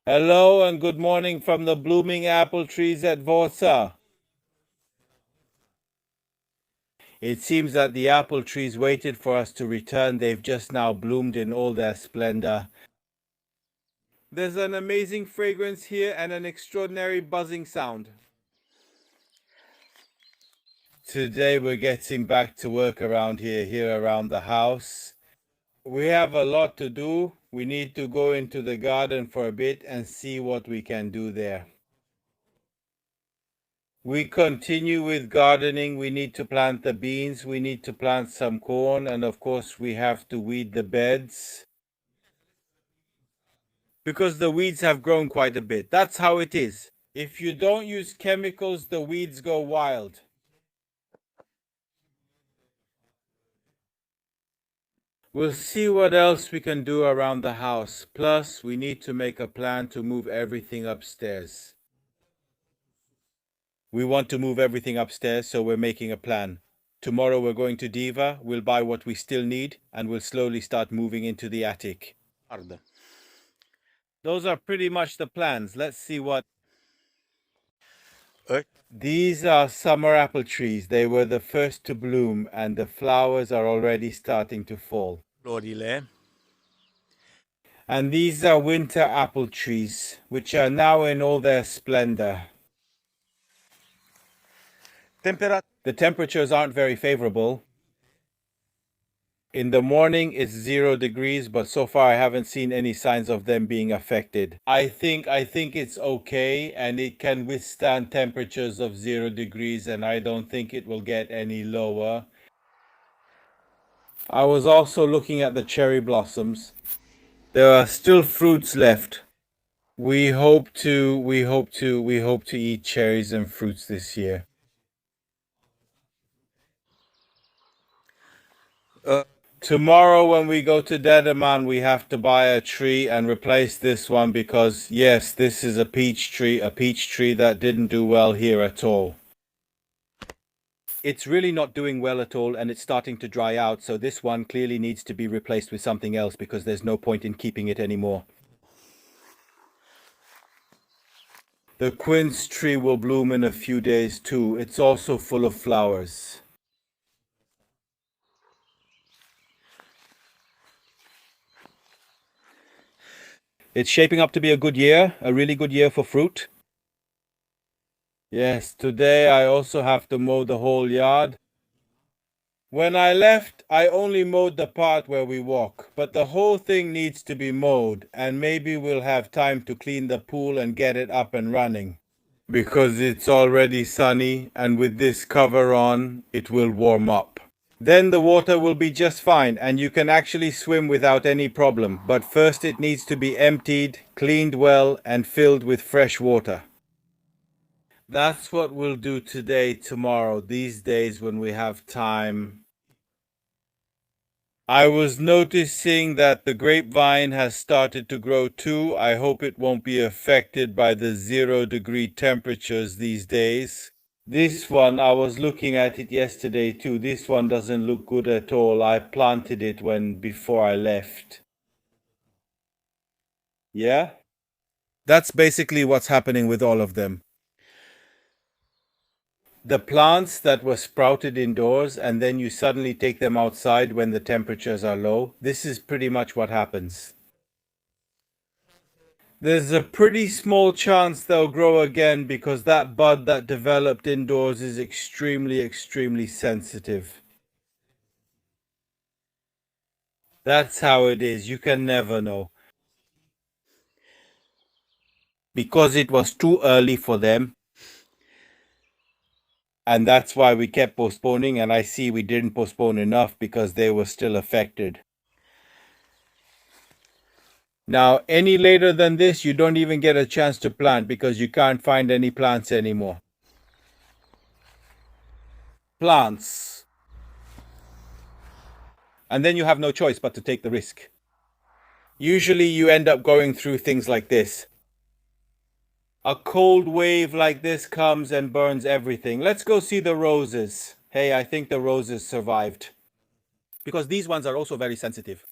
Hello and good morning from the blooming apple trees at Vorța. It seems that the apple trees waited for us to return. They've just now bloomed in all their splendor. There's an amazing fragrance here and an extraordinary buzzing sound. Today we're getting back to work around here around the house. We have a lot to do. We need to go into the garden for a bit and see what we can do there. We continue with gardening. We need to plant the beans. We need to plant some corn. And of course, we have to weed the beds because the weeds have grown quite a bit. That's how it is. If you don't use chemicals, the weeds go wild. We'll see what else we can do around the house. Plus, we need to make a plan to move everything upstairs. We want to move everything upstairs, so we're making a plan. Tomorrow we're going to Diva, we'll buy what we still need, and we'll slowly start moving into the attic. Those are pretty much the plans. Let's see what... These are summer apple trees. They were the first to bloom, and the flowers are already starting to fall. And these are winter apple trees, which are now in all their splendor. The temperatures aren't very favorable. In the morning it's 0 degrees, but so far I haven't seen any signs of them being affected. I think it's okay, and it can withstand temperatures of 0 degrees, and I don't think it will get any lower. I was also looking at the cherry blossoms. There are still fruits left. We hope to eat cherries and fruits this year. Tomorrow when we go to Dedeman, we have to buy a tree and replace this one because, yes, this is a peach tree that didn't do well here at all. It's really not doing well at all, and it's starting to dry out, so this one clearly needs to be replaced with something else because there's no point in keeping it anymore. The quince tree will bloom in a few days too. It's also full of flowers. It's shaping up to be a good year, a really good year for fruit. Yes, today I also have to mow the whole yard. When I left, I only mowed the part where we walk, but the whole thing needs to be mowed, and maybe we'll have time to clean the pool and get it up and running. Because it's already sunny, and with this cover on, it will warm up. Then the water will be just fine, and you can actually swim without any problem. But first it needs to be emptied, cleaned well, and filled with fresh water. That's what we'll do today, tomorrow, these days when we have time. I was noticing that the grapevine has started to grow too. I hope it won't be affected by the 0-degree temperatures these days. This one, I was looking at it yesterday too. This one doesn't look good at all. I planted it before I left. Yeah? That's basically what's happening with all of them. The plants that were sprouted indoors and then you suddenly take them outside when the temperatures are low, this is pretty much what happens. There's a pretty small chance they'll grow again because that bud that developed indoors is extremely sensitive. That's how it is. You can never know. Because it was too early for them. And that's why we kept postponing, and I see we didn't postpone enough because they were still affected. Now, any later than this, you don't even get a chance to plant because you can't find any plants anymore. Plants. And then you have no choice but to take the risk. Usually you end up going through things like this. A cold wave like this comes and burns everything. Let's go see the roses. Hey, I think the roses survived. Because these ones are also very sensitive.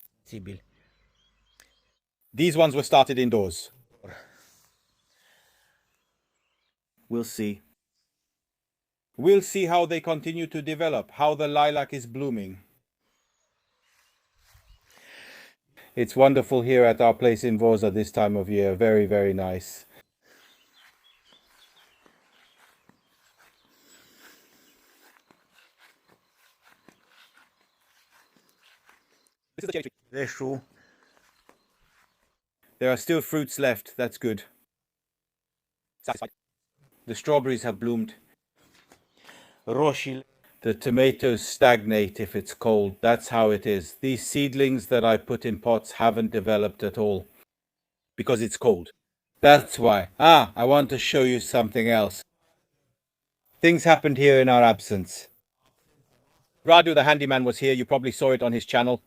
These ones were started indoors. We'll see. We'll see how they continue to develop, how the lilac is blooming. It's wonderful here at our place in Vorța this time of year. Very, very nice. This is the cherry tree. They're true. There are still fruits left. That's good. Satisfied. The strawberries have bloomed. Roșii. The tomatoes stagnate if it's cold. That's how it is. These seedlings that I put in pots haven't developed at all because it's cold. That's why. I want to show you something else. Things happened here in our absence. Radu, the handyman, was here. You probably saw it on his channel.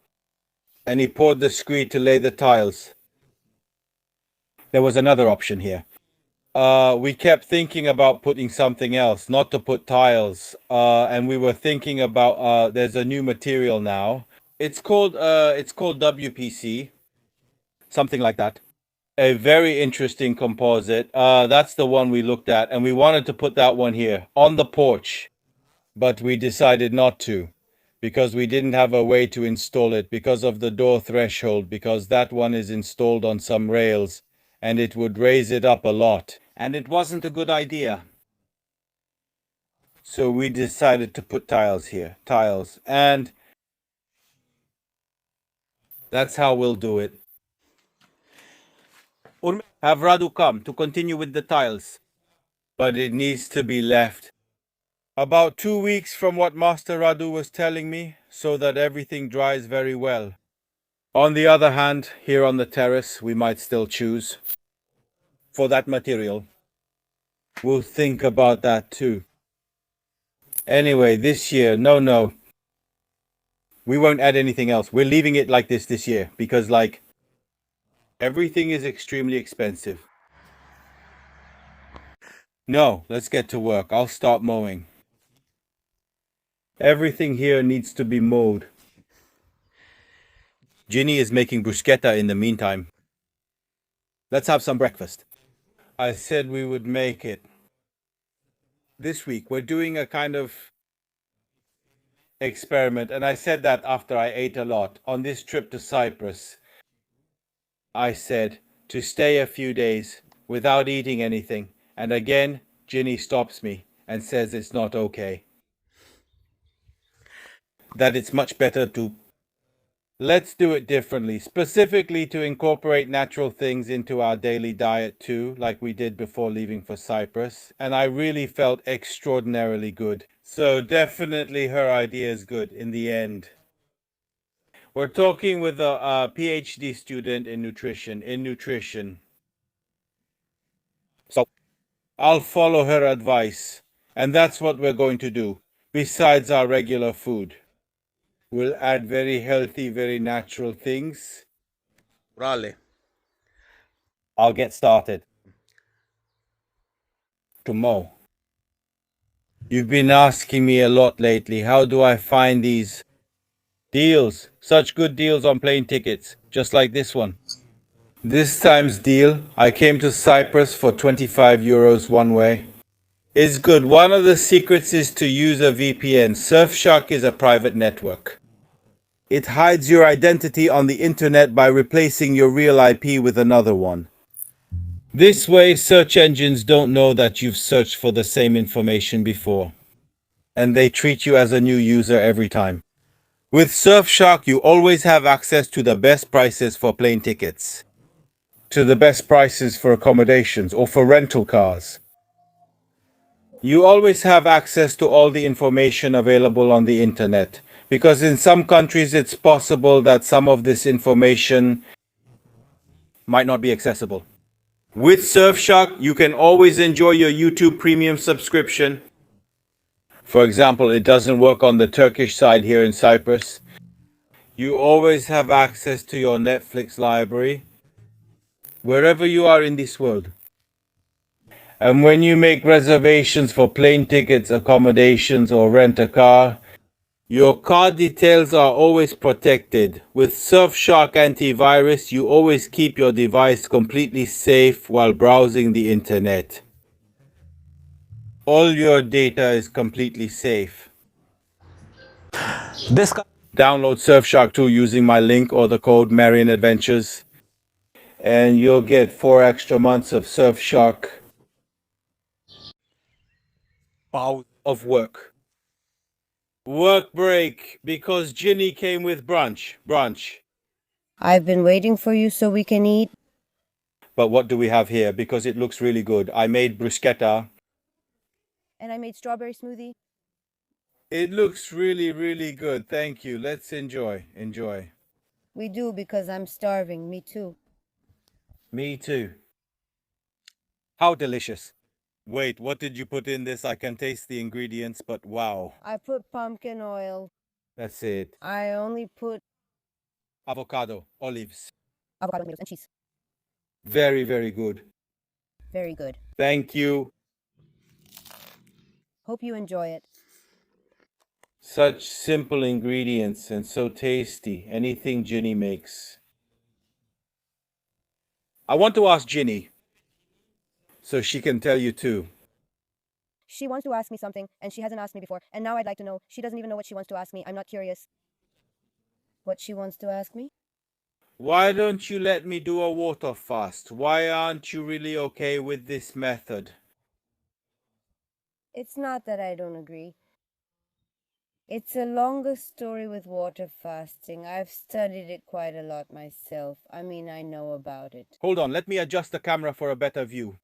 And he poured the screed to lay the tiles. There was another option here. We kept thinking about putting something else, not to put tiles. And we were thinking about there's a new material now. It's called WPC, something like that. A very interesting composite. That's the one we looked at, and we wanted to put that one here on the porch, but we decided not to because we didn't have a way to install it because of the door threshold, because that one is installed on some rails and it would raise it up a lot, and it wasn't a good idea. So we decided to put tiles here, and that's how we'll do it. Have Radu come to continue with the tiles, but it needs to be left about 2 weeks from what Master Radu was telling me, so that everything dries very well. On the other hand, here on the terrace, we might still choose for that material. We'll think about that too. Anyway, this year, no. We won't add anything else. We're leaving it like this year because, like, everything is extremely expensive. No, let's get to work. I'll start mowing. Everything here needs to be mowed. Ginny is making bruschetta in the meantime. Let's have some breakfast. I said we would make it. This week, we're doing a kind of experiment, and I said that after I ate a lot. On this trip to Cyprus, I said to stay a few days without eating anything, and again, Ginny stops me and says it's not okay. That it's much better to let's do it differently, specifically to incorporate natural things into our daily diet too, like we did before leaving for Cyprus. And I really felt extraordinarily good. So definitely her idea is good in the end. We're talking with a PhD student in nutrition. So I'll follow her advice. And that's what we're going to do, besides our regular food. We'll add very healthy, very natural things. Rale. I'll get started. To mow. You've been asking me a lot lately, how do I find these deals? Such good deals on plane tickets, just like this one. This time's deal, I came to Cyprus for 25 euros one way. It's good. One of the secrets is to use a VPN. Surfshark is a private network. It hides your identity on the internet by replacing your real IP with another one. This way, search engines don't know that you've searched for the same information before, and they treat you as a new user every time. With Surfshark, you always have access to the best prices for plane tickets, to the best prices for accommodations or for rental cars. You always have access to all the information available on the internet, because in some countries it's possible that some of this information might not be accessible. With Surfshark, you can always enjoy your YouTube Premium subscription. For example, it doesn't work on the Turkish side here in Cyprus. You always have access to your Netflix library, wherever you are in this world. And when you make reservations for plane tickets, accommodations, or rent a car, your card details are always protected. With Surfshark antivirus, you always keep your device completely safe while browsing the internet. All your data is completely safe. This Download Surfshark 2 using my link or the code Marian Adventures, and you'll get 4 extra months of Surfshark pause. of work. Work break because Ginny came with brunch. I've been waiting for you so we can eat. But what do we have here? Because it looks really good. I made bruschetta. And I made strawberry smoothie. It looks really, really good. Thank you. Let's enjoy. Enjoy. We do because I'm starving. Me too. Me too. How delicious. Wait, what did you put in this? I can taste the ingredients, but wow. I put pumpkin oil. That's it. I only put Avocado, olives. avocado tomatoes and cheese. Very, very good. Very good. Thank you. Hope you enjoy it. Such simple ingredients and so tasty. Anything Ginny makes. I want to ask Ginny so she can tell you too. She wants to ask me something, and she hasn't asked me before, and now I'd like to know. She doesn't even know what she wants to ask me. I'm not curious. What she wants to ask me? Why don't you let me do a water fast? Why aren't you really okay with this method? It's not that I don't agree. It's a longer story with water fasting. I've studied it quite a lot myself. I mean, I know about it. Hold on, let me adjust the camera for a better view.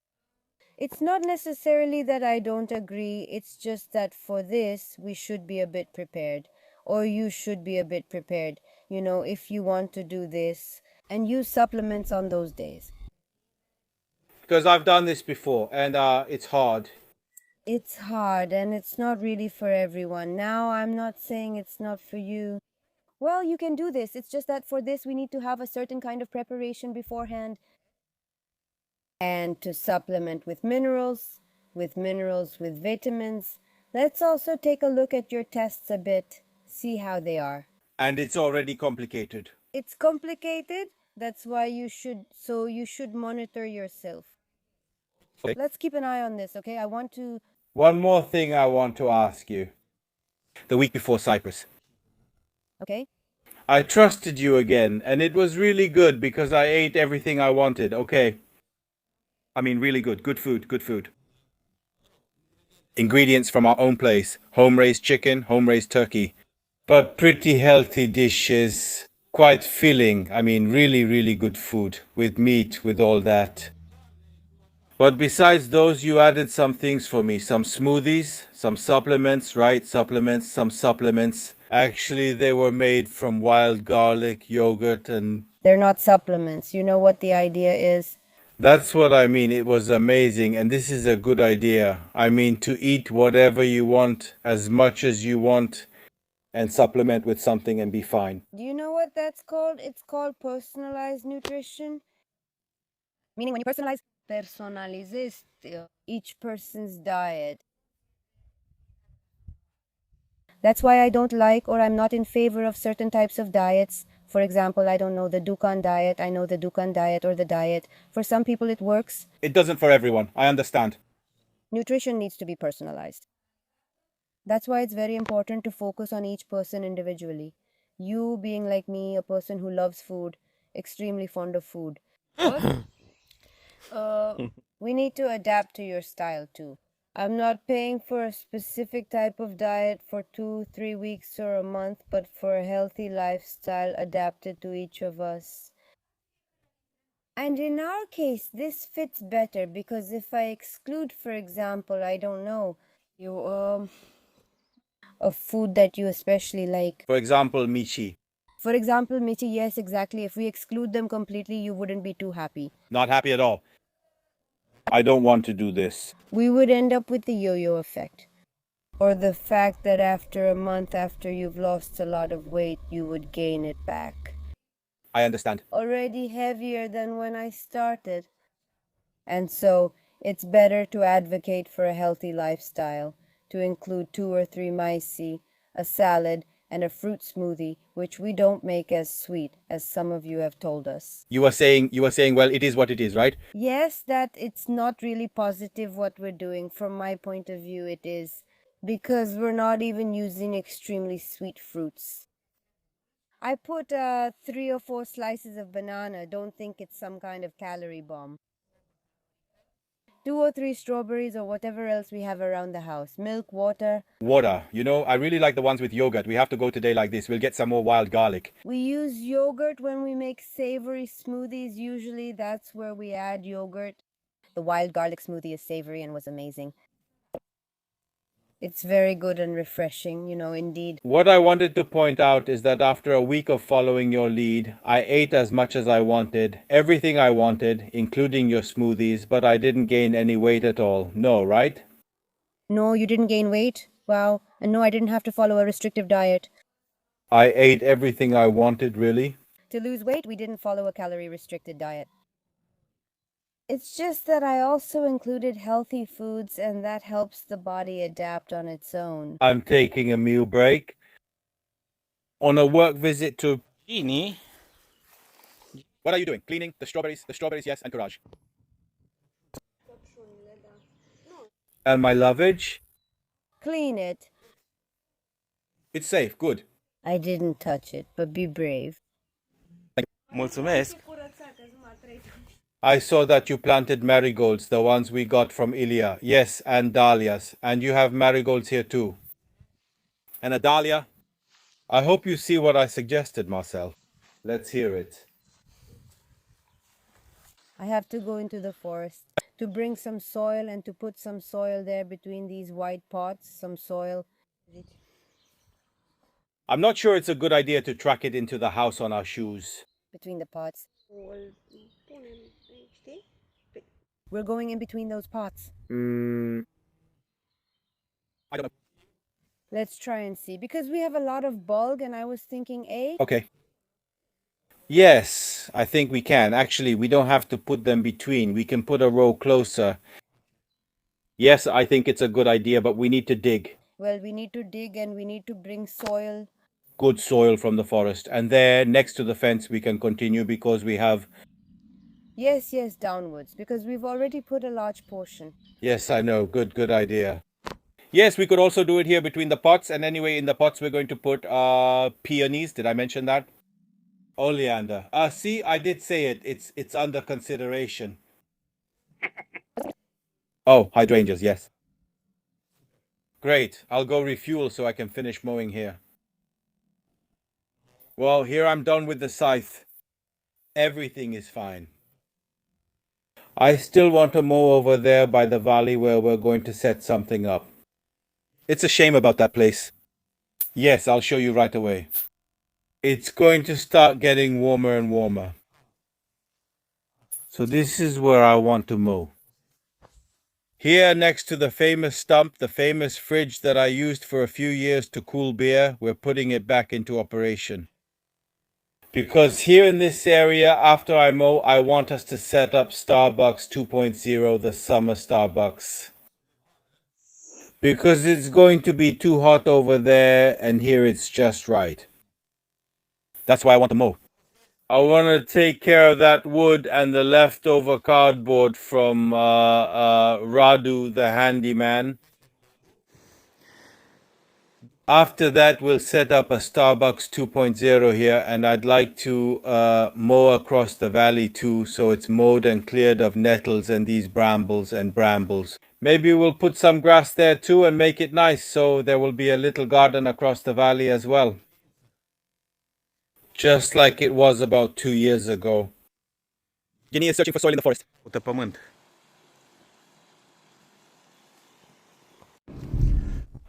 It's not necessarily that I don't agree, it's just that for this, we should be a bit prepared. Or you should be a bit prepared, you know, if you want to do this and use supplements on those days. Because I've done this before and it's hard. It's hard and it's not really for everyone. Now, I'm not saying it's not for you. Well, you can do this. It's just that for this, we need to have a certain kind of preparation beforehand. And to supplement with minerals, with vitamins. Let's also take a look at your tests a bit, see how they are. And it's already complicated. It's complicated. That's why you should monitor yourself. Okay. Let's keep an eye on this, okay? One more thing I want to ask you. The week before Cyprus. Okay? I trusted you again, and it was really good because I ate everything I wanted. Okay. I mean, really good. Good food. Ingredients from our own place. Home-raised chicken, home-raised turkey. But pretty healthy dishes. Quite filling. I mean, really, really good food. With meat, with all that. But besides those, you added some things for me. Some smoothies, some supplements, right? Some supplements. Actually, they were made from wild garlic, yogurt, and... They're not supplements. You know what the idea is? That's what I mean. It was amazing, and this is a good idea. I mean, to eat whatever you want, as much as you want, and supplement with something and be fine. Do you know what that's called? It's called personalized nutrition. Meaning when you personalizes each person's diet. That's why I don't like or I'm not in favor of certain types of diets. For example, I don't know the Dukan diet. I know the Dukan diet or the diet. For some people it works. It doesn't for everyone. I understand. Nutrition needs to be personalized. That's why it's very important to focus on each person individually. You being like me, a person who loves food, extremely fond of food. What? We need to adapt to your style too. I'm not paying for a specific type of diet for 2-3 weeks or a month, but for a healthy lifestyle adapted to each of us. And in our case, this fits better because if I exclude, for example, I don't know, a food that you especially like. For example, michi. For example, michi, yes, exactly. If we exclude them completely, you wouldn't be too happy. Not happy at all. I don't want to do this. We would end up with the yo-yo effect. Or the fact that after a month after you've lost a lot of weight, you would gain it back. I understand. Already heavier than when I started. And so, it's better to advocate for a healthy lifestyle, to include 2 or 3 maisi, a salad, and a fruit smoothie, which we don't make as sweet as some of you have told us. You were saying, well, it is what it is, right? Yes, that it's not really positive what we're doing. From my point of view, it is, because we're not even using extremely sweet fruits. I put 3 or 4 slices of banana. Don't think it's some kind of calorie bomb. 2 or 3 strawberries or whatever else we have around the house. Milk, water. Water. You know, I really like the ones with yogurt. We have to go today like this. We'll get some more wild garlic. We use yogurt when we make savory smoothies. Usually that's where we add yogurt. The wild garlic smoothie is savory and was amazing. It's very good and refreshing, indeed. What I wanted to point out is that after a week of following your lead, I ate as much as I wanted, everything I wanted, including your smoothies, but I didn't gain any weight at all. No, right? No, you didn't gain weight? Wow. And no, I didn't have to follow a restrictive diet. I ate everything I wanted, really. To lose weight, we didn't follow a calorie-restricted diet. It's just that I also included healthy foods, and that helps the body adapt on its own. I'm taking a meal break. On a work visit to... Ini What are you doing? Cleaning the strawberries, yes, and courage. And my luggage? Clean it. It's safe, good. I didn't touch it, but be brave. mulțumesc. I saw that you planted marigolds, the ones we got from Ilya. Yes, and dahlias. And you have marigolds here too. And a dahlia. I hope you see what I suggested, Marcel. Let's hear it. I have to go into the forest to bring some soil and to put some soil there between these white pots, some soil. I'm not sure it's a good idea to track it into the house on our shoes. Between the pots. We're going in between those pots. I don't know. Let's try and see. Because we have a lot of bulk, and I was thinking, Okay. Yes, I think we can. Actually, we don't have to put them between. We can put a row closer. Yes, I think it's a good idea, but we need to dig. Well, we need to dig and we need to bring soil. Good soil from the forest. And there, next to the fence, we can continue because we have... Yes, downwards, because we've already put a large portion. Yes, I know. Good idea. Yes, we could also do it here between the pots. And anyway, in the pots, we're going to put peonies. Did I mention that? Oleander. See, I did say it. It's under consideration. Oh, hydrangeas, yes. Great. I'll go refuel so I can finish mowing here. Well, here I'm done with the scythe. Everything is fine. I still want to mow over there by the valley where we're going to set something up. It's a shame about that place. Yes, I'll show you right away. It's going to start getting warmer and warmer. So this is where I want to mow. Here next to the famous stump, the famous fridge that I used for a few years to cool beer, we're putting it back into operation. Because here in this area, after I mow, I want us to set up Starbucks 2.0, the summer Starbucks. Because it's going to be too hot over there, and here it's just right. That's why I want to mow. I want to take care of that wood and the leftover cardboard from Radu, the handyman. After that, we'll set up a Starbucks 2.0 here, and I'd like to mow across the valley too, so it's mowed and cleared of nettles and these brambles and brambles. Maybe we'll put some grass there too and make it nice, so there will be a little garden across the valley as well. Just like it was about 2 years ago. Ginny is searching for soil in the forest. Uite pământ.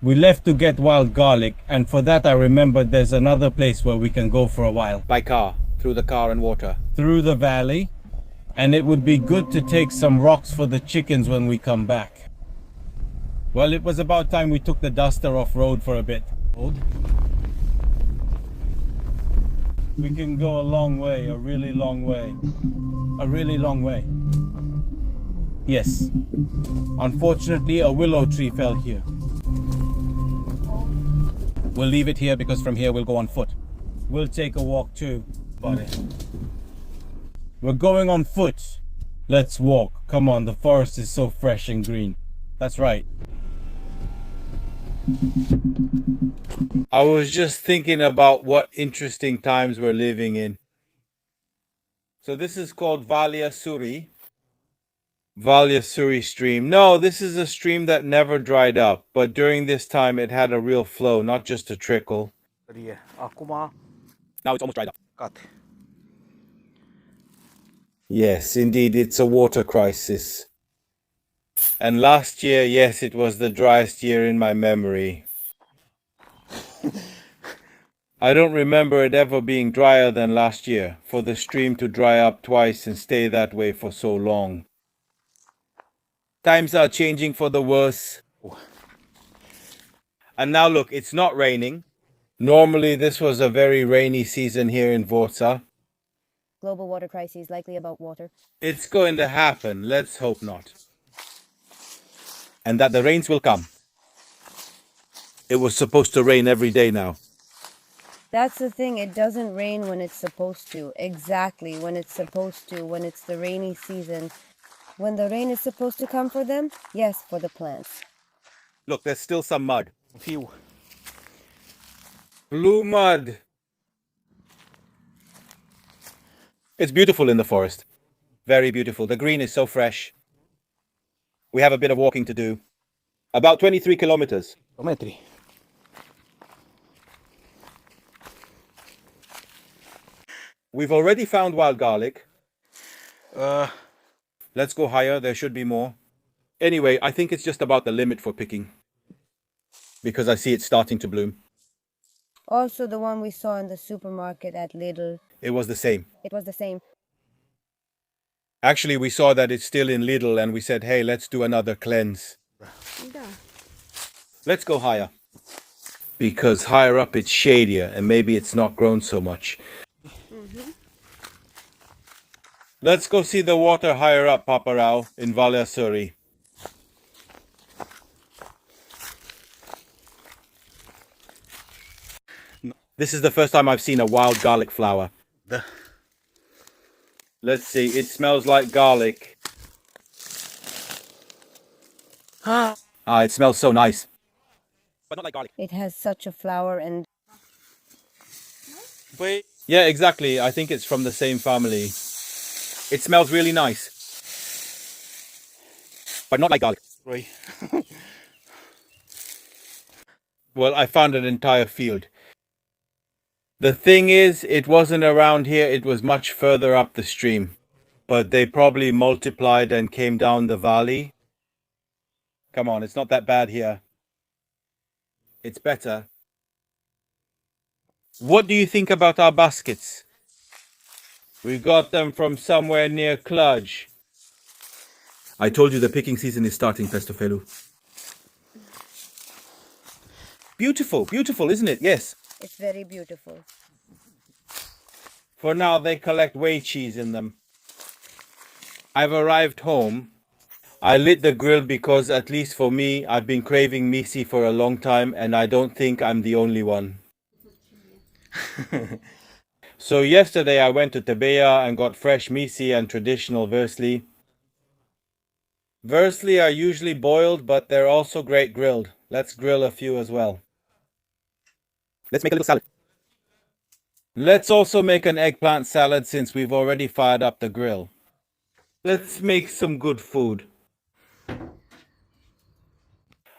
We left to get wild garlic, and for that I remembered there's another place where we can go for a while. By car, through the car and water. Through the valley, and it would be good to take some rocks for the chickens when we come back. Well, it was about time we took the duster off road for a bit. We can go a long way, a really long way. A really long way. Yes. Unfortunately, a willow tree fell here. We'll leave it here because from here we'll go on foot. We'll take a walk too, buddy. We're going on foot. Let's walk. Come on, the forest is so fresh and green. That's right. I was just thinking about what interesting times we're living in. So this is called Valia Suri. Valia Suri stream. No, this is a stream that never dried up, but during this time it had a real flow, not just a trickle. Now it's almost dried up. Yes, indeed, it's a water crisis. And last year, yes, it was the driest year in my memory. I don't remember it ever being drier than last year, for the stream to dry up twice and stay that way for so long. Times are changing for the worse. And now look, it's not raining. Normally this was a very rainy season here in Vorța. Global water crisis, likely about water. It's going to happen, let's hope not. And that the rains will come. It was supposed to rain every day now. That's the thing, it doesn't rain when it's supposed to. Exactly, when it's supposed to, when it's the rainy season. When the rain is supposed to come for them, yes, for the plants. Look, there's still some mud. Blue mud. It's beautiful in the forest. Very beautiful. The green is so fresh. We have a bit of walking to do. About 23 kilometers. We've already found wild garlic. Let's go higher. There should be more. Anyway, I think it's just about the limit for picking. Because I see it starting to bloom. Also the one we saw in the supermarket at Lidl. It was the same. It was the same. Actually, we saw that it's still in Lidl and we said, hey, let's do another cleanse. Let's go higher. Because higher up it's shadier and maybe it's not grown so much. Let's go see the water higher up, Papa Rao, in Valia Suri. This is the first time I've seen a wild garlic flower. Let's see, it smells like garlic. It smells so nice. But not like garlic. It has such a flower and... Yeah, exactly. I think it's from the same family. It smells really nice. But not like garlic. Right. Well, I found an entire field. The thing is, it wasn't around here, it was much further up the stream. But they probably multiplied and came down the valley. Come on, it's not that bad here. It's better. What do you think about our baskets? We got them from somewhere near Cluj. I told you the picking season is starting, Pestofelu. Beautiful, beautiful, isn't it? Yes. It's very beautiful. For now, they collect whey cheese in them. I've arrived home. I lit the grill because, at least for me, I've been craving misi for a long time and I don't think I'm the only one. So yesterday I went to Tebeya and got fresh misi and traditional versli. Versli are usually boiled, but they're also great grilled. Let's grill a few as well. Let's make a little salad. Let's also make an eggplant salad since we've already fired up the grill. Let's make some good food.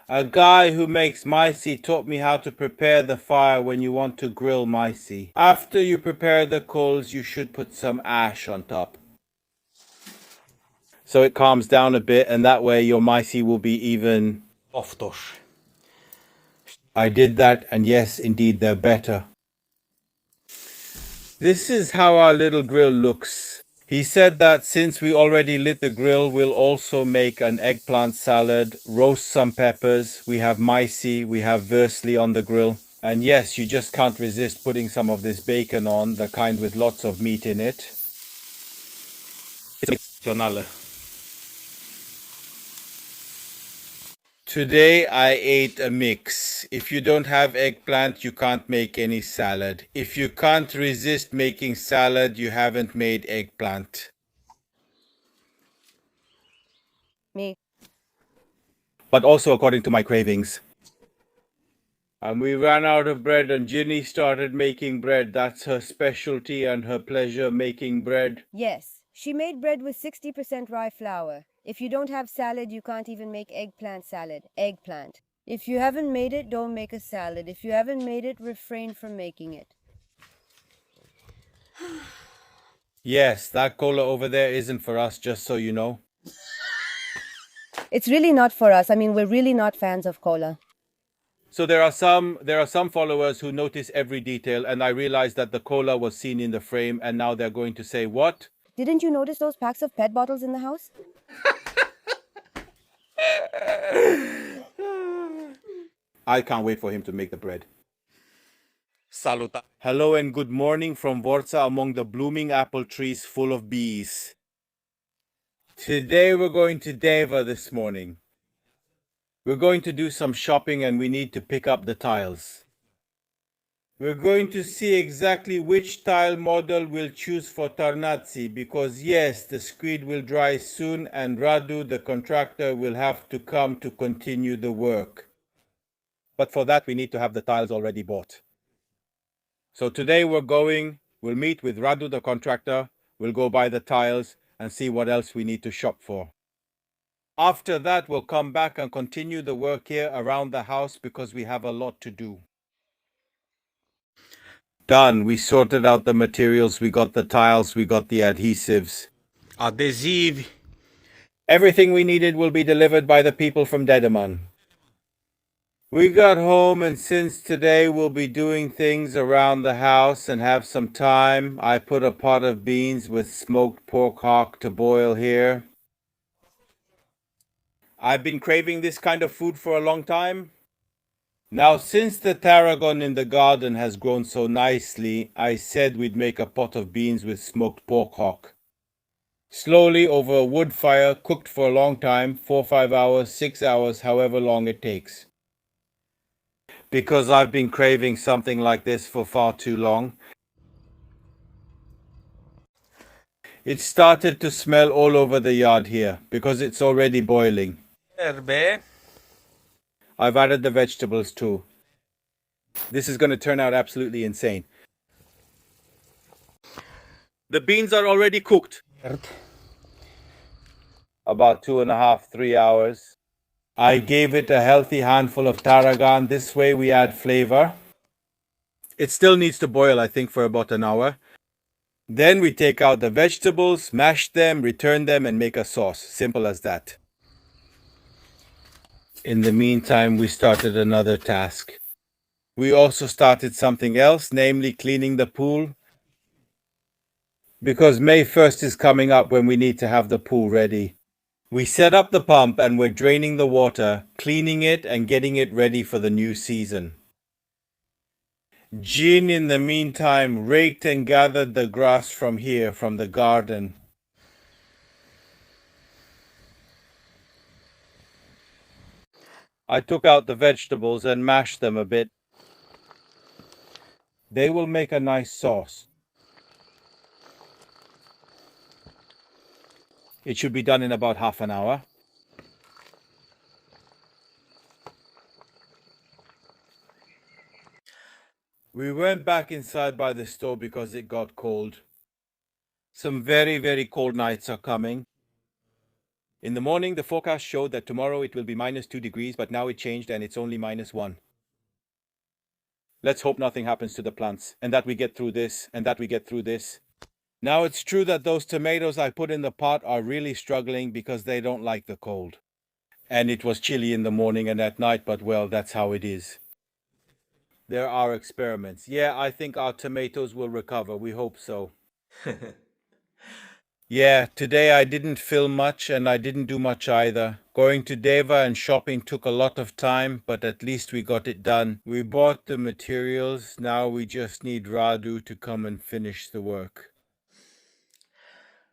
A guy who makes maisi taught me how to prepare the fire when you want to grill maisi. After you prepare the coals, you should put some ash on top. So it calms down a bit and that way your maisi will be even. I did that and yes, indeed, they're better. This is how our little grill looks. He said that since we already lit the grill, we'll also make an eggplant salad, roast some peppers. We have maisi, we have versli on the grill. And yes, you just can't resist putting some of this bacon on, the kind with lots of meat in it. It's Today I ate a mix. If you don't have eggplant, you can't make any salad. If you can't resist making salad, you haven't made eggplant. Me. But also according to my cravings. And we ran out of bread, and Ginny started making bread. That's her specialty and her pleasure, making bread. Yes, she made bread with 60% rye flour. If you don't have salad, you can't even make eggplant salad. Eggplant. If you haven't made it, don't make a salad. If you haven't made it, refrain from making it. Yes, that cola over there isn't for us, just so you know. It's really not for us. I mean, we're really not fans of cola. So there are some followers who notice every detail, and I realized that the cola was seen in the frame, and now they're going to say, what? Didn't you notice those packs of pet bottles in the house? I can't wait for him to make the bread. Saluta. Hello and good morning from Vorța among the blooming apple trees full of bees. Today we're going to Deva this morning. We're going to do some shopping and we need to pick up the tiles. We're going to see exactly which tile model we'll choose for Terrace because yes, the screed will dry soon and Radu, the contractor, will have to come to continue the work. But for that we need to have the tiles already bought. So today we'll meet with Radu, the contractor, we'll go buy the tiles and see what else we need to shop for. After that, we'll come back and continue the work here around the house because we have a lot to do. Done. We sorted out the materials, we got the tiles, we got the adhesives. Adezivi. Everything we needed will be delivered by the people from Dedeman. We got home, and since today we'll be doing things around the house and have some time, I put a pot of beans with smoked pork hock to boil here. I've been craving this kind of food for a long time. Now, since the tarragon in the garden has grown so nicely, I said we'd make a pot of beans with smoked pork hock. Slowly over a wood fire, cooked for a long time, 4 or 5 hours, 6 hours, however long it takes. Because I've been craving something like this for far too long. It started to smell all over the yard here because it's already boiling. Erbe. I've added the vegetables too. This is going to turn out absolutely insane. The beans are already cooked. About 2.5, 3 hours. I gave it a healthy handful of tarragon. This way we add flavor. It still needs to boil, I think, for about an hour. Then we take out the vegetables, mash them, return them, and make a sauce. Simple as that. In the meantime, we started another task. We also started something else, namely cleaning the pool. Because May 1st is coming up when we need to have the pool ready. We set up the pump and we're draining the water, cleaning it and getting it ready for the new season. Jean, in the meantime, raked and gathered the grass from here, from the garden. I took out the vegetables and mashed them a bit. They will make a nice sauce. It should be done in about half an hour. We went back inside by the stove because it got cold. Some very, very cold nights are coming. In the morning, the forecast showed that tomorrow it will be -2 degrees, but now it changed and it's only -1. Let's hope nothing happens to the plants, and that we get through this, and that we get through this. Now it's true that those tomatoes I put in the pot are really struggling because they don't like the cold. And it was chilly in the morning and at night, but well, that's how it is. There are experiments. Yeah, I think our tomatoes will recover. We hope so. Yeah, today I didn't film much and I didn't do much either. Going to Deva and shopping took a lot of time, but at least we got it done. We bought the materials. Now we just need Radu to come and finish the work.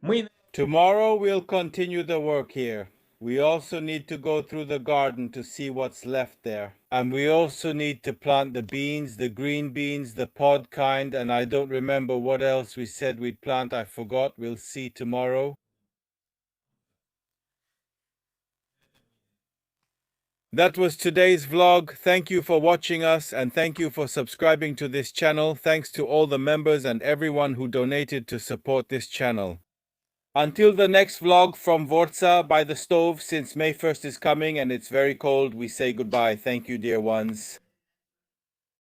Mâine. Tomorrow we'll continue the work here. We also need to go through the garden to see what's left there. And we also need to plant the beans, the green beans, the pod kind, and I don't remember what else we said we'd plant. I forgot. We'll see tomorrow. That was today's vlog. Thank you for watching us and thank you for subscribing to this channel. Thanks to all the members and everyone who donated to support this channel. Until the next vlog from Vorța by the stove, since May 1st is coming and it's very cold, we say goodbye. Thank you, dear ones.